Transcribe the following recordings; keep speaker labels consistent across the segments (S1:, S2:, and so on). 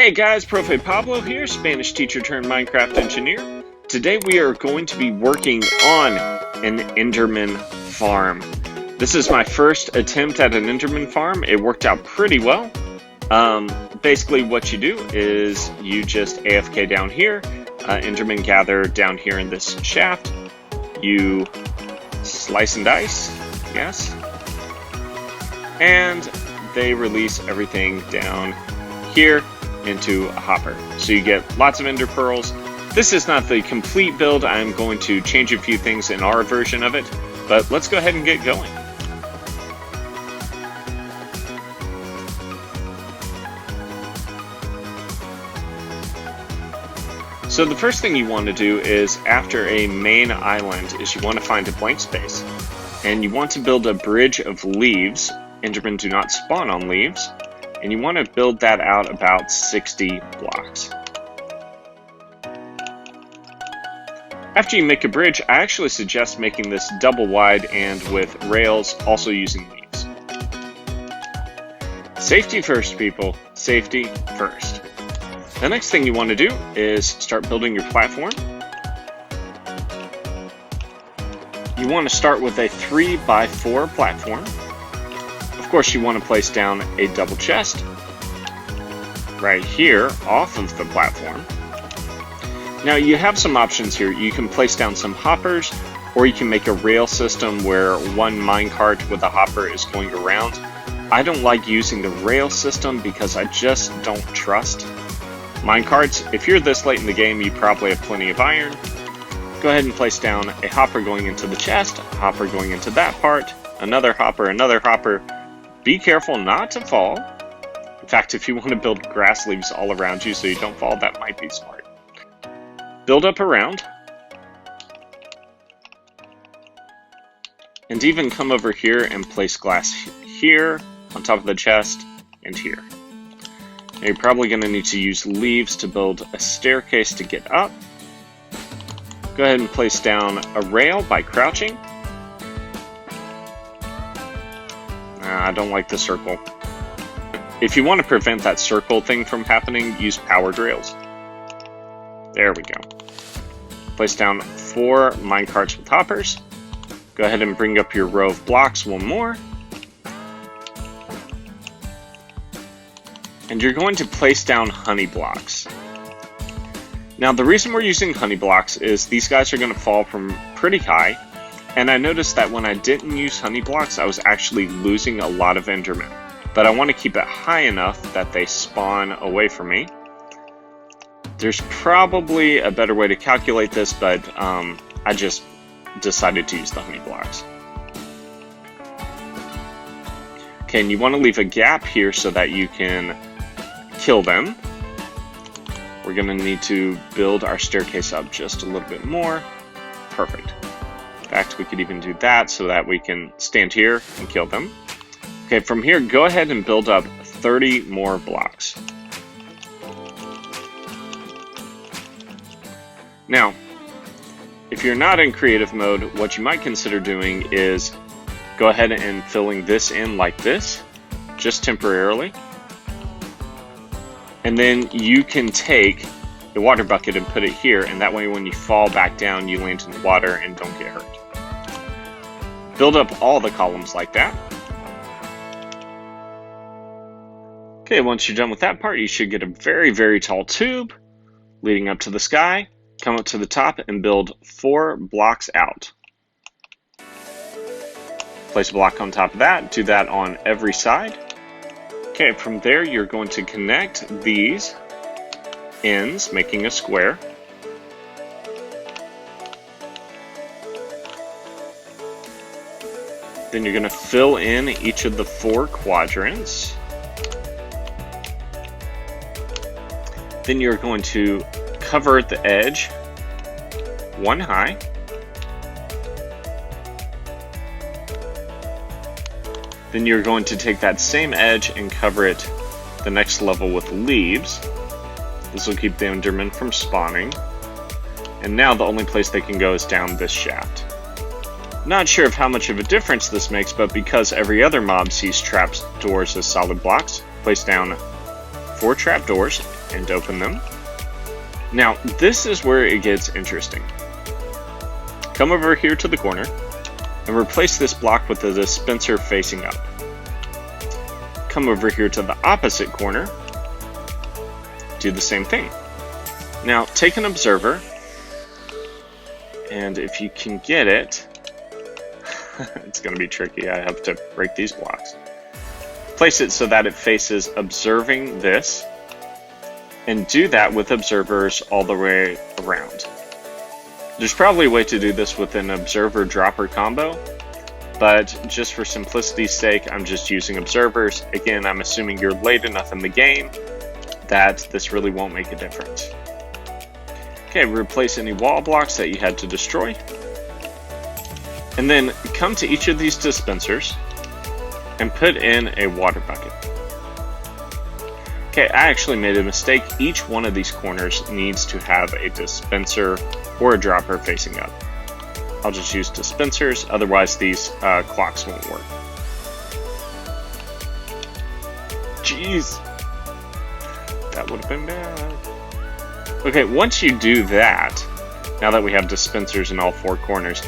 S1: Hey guys, Profe Pablo here, Spanish teacher turned Minecraft engineer. Today we are going to be working on an Enderman farm. This is my first attempt at an Enderman farm. It worked out pretty well. Basically what you do is you just AFK down here. Endermen gather down here in this shaft. You slice and dice, yes. And they release everything down here into a hopper. So you get lots of ender pearls. This is not the complete build. I'm going to change a few things in our version of it, but let's go ahead and get going. So the first thing you want to do is, after a main island, is you want to find a blank space. And you want to build a bridge of leaves. Endermen do not spawn on leaves. And you want to build that out about 60 blocks. After you make a bridge, I actually suggest making this double wide and with rails, also using leaves. Safety first, people. Safety first. The next thing you want to do is start building your platform. You want to start with a 3x4 platform. Of course, you want to place down a double chest right here off of the platform. Now you have some options here. You can place down some hoppers, or you can make a rail system where one minecart with a hopper is going around. I don't like using the rail system because I just don't trust minecarts. If you're this late in the game, you probably have plenty of iron. Go ahead and place down a hopper going into the chest, a hopper going into that part, another hopper, another hopper. Be careful not to fall. In fact, if you want to build grass leaves all around you so you don't fall, that might be smart. Build up around. And even come over here and place glass here, on top of the chest, and here. Now you're probably going to need to use leaves to build a staircase to get up. Go ahead and place down a rail by crouching. I don't like the circle. If you want to prevent that circle thing from happening, use powered rails. There we go. Place down 4 minecarts with hoppers. Go ahead and bring up your row of blocks one more. And you're going to place down honey blocks. Now the reason we're using honey blocks is these guys are going to fall from pretty high. And I noticed that when I didn't use honey blocks, I was actually losing a lot of endermen. But I want to keep it high enough that they spawn away from me. There's probably a better way to calculate this, but I just decided to use the honey blocks. Okay, and you want to leave a gap here so that you can kill them. We're going to need to build our staircase up just a little bit more. Perfect. In fact, we could even do that so that we can stand here and kill them. Okay, from here, go ahead and build up 30 more blocks. Now, if you're not in creative mode, what you might consider doing is go ahead and filling this in like this, just temporarily. And then you can take the water bucket and put it here, and that way when you fall back down, you land in the water and don't get hurt. Build up all the columns like that. Okay, once you're done with that part, you should get a very, very tall tube leading up to the sky. Come up to the top and build 4 blocks out. Place a block on top of that. Do that on every side. Okay, from there you're going to connect these ends, making a square. Then you're going to fill in each of the 4 quadrants. Then you're going to cover the edge 1 high. Then you're going to take that same edge and cover it the next level with leaves. This will keep the endermen from spawning. And now the only place they can go is down this shaft. Not sure of how much of a difference this makes, but because every other mob sees trapdoors as solid blocks, place down 4 trapdoors, and open them. Now, this is where it gets interesting. Come over here to the corner and replace this block with the dispenser facing up. Come over here to the opposite corner, do the same thing. Now, take an observer, and if you can get it, it's going to be tricky, I have to break these blocks. Place it so that it faces observing this, and do that with observers all the way around. There's probably a way to do this with an observer dropper combo, but just for simplicity's sake, I'm just using observers. Again, I'm assuming you're late enough in the game that this really won't make a difference. Okay, replace any wall blocks that you had to destroy. And then come to each of these dispensers and put in a water bucket. Okay, I actually made a mistake. Each one of these corners needs to have a dispenser or a dropper facing up. I'll just use dispensers, otherwise these clocks won't work. Jeez, that would have been bad. Okay, once you do that, now that we have dispensers in all four corners,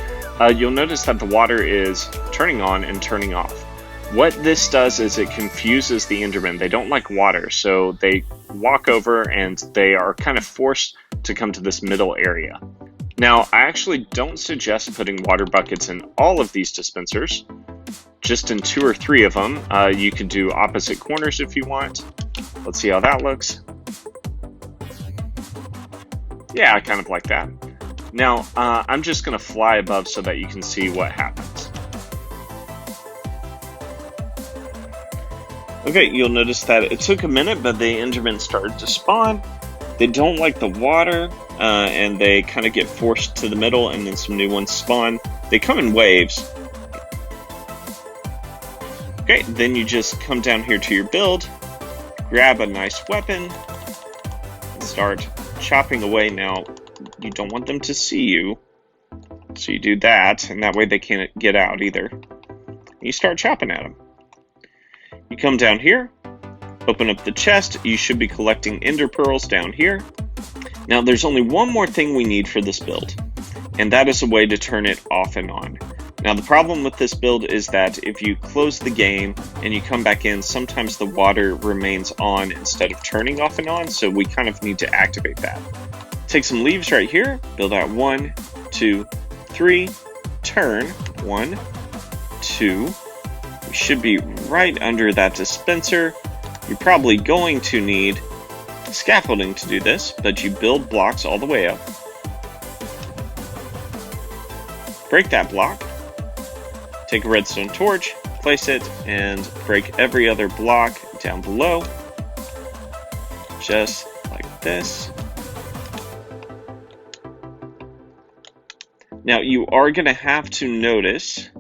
S1: you'll notice that the water is turning on and turning off. What this does is it confuses the Endermen. They don't like water, so they walk over and they are kind of forced to come to this middle area. Now, I actually don't suggest putting water buckets in all of these dispensers, just in 2 or 3 of them. You could do opposite corners if you want. Let's see how that looks. Yeah, I kind of like that. Now, I'm just going to fly above so that you can see what happens. Okay, you'll notice that it took a minute, but the Endermen started to spawn. They don't like the water, and they kind of get forced to the middle, and then some new ones spawn. They come in waves. Okay, then you just come down here to your build, grab a nice weapon, and start chopping away. Now, you don't want them to see you, so you do that, and that way they can't get out either. You start chopping at them. You come down here, open up the chest. You should be collecting Enderpearls down here. Now, there's only one more thing we need for this build, and that is a way to turn it off and on. Now, the problem with this build is that if you close the game and you come back in, sometimes the water remains on instead of turning off and on, so we kind of need to activate that. Take some leaves right here, build out 1, 2, 3, turn, 1, 2. We should be right under that dispenser. You're probably going to need scaffolding to do this, but you build blocks all the way up. Break that block. Take a redstone torch, place it, and break every other block down below. Just like this. Now, you are going to have to notice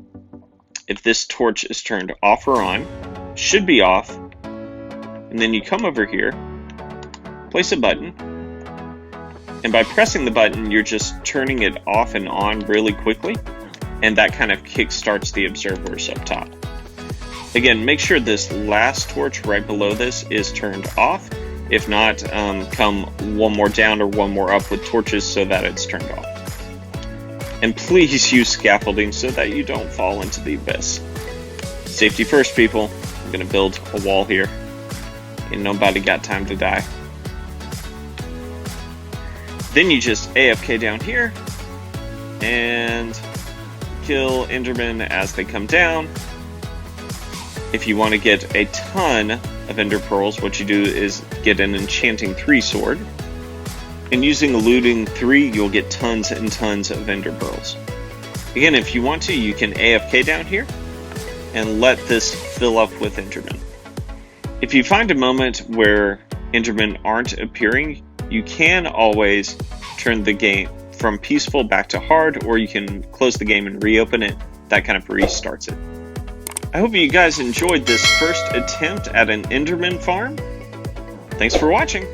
S1: if this torch is turned off or on. Should be off. And then you come over here, place a button, and by pressing the button, you're just turning it off and on really quickly, and that kind of kick-starts the observers up top. Again, make sure this last torch right below this is turned off. If not, come one more down or one more up with torches so that it's turned off. And please use scaffolding so that you don't fall into the abyss. Safety first, people. I'm going to build a wall here. And nobody got time to die. Then you just AFK down here. And kill Endermen as they come down. If you want to get a ton of Ender Pearls, what you do is get an Enchanting 3 sword. And using a Looting 3, you'll get tons and tons of Ender Pearls. Again, if you want to, you can AFK down here and let this fill up with Endermen. If you find a moment where Endermen aren't appearing, you can always turn the game from peaceful back to hard, or you can close the game and reopen it. That kind of restarts it. I hope you guys enjoyed this first attempt at an Enderman farm. Thanks for watching.